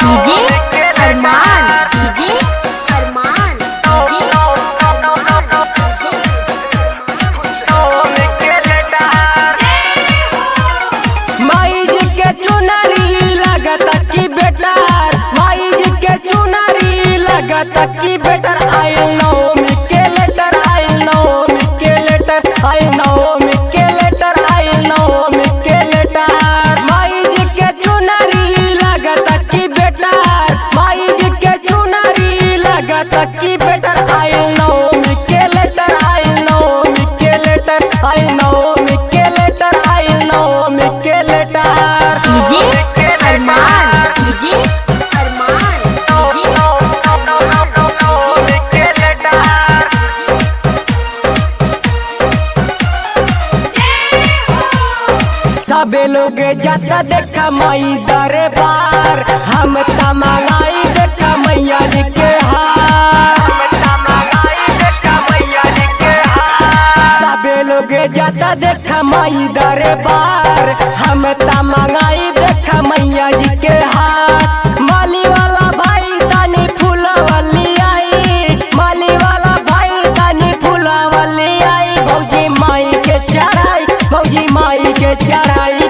DJ अरमान, DJ अरमान, माई जी के चुनरी लगत की बेटर, माई जी के चुनरी लगत की बेटर। आई नवमी के लेटर, आई नवमी के लेटर, आई नवमी के लेटर, आई नवमी के लेटर। माई जी के चुनरी लगत की बेटर, माई जी के चुनरी लगत की बेटर। आई नवमी के लेटर, आई नवमी के लेटर, आई नवमी के लेटर, आई नवमी के लेटर। डीजे अरमान, डीजे अरमान, सबे लोग जाता देखा माई दरबार, हम तमंगाई देखा मैया जी के हार। सबे लोग जाता देखा माई दरबार, हम तमंगाई देखा मैया जी के हार। माली वाला भाई तानी फूलवली आई, माली वाला भाई तानी फूलवली आई। भौजी माई के चढ़ाई, भौजी माई के चढ़ाई,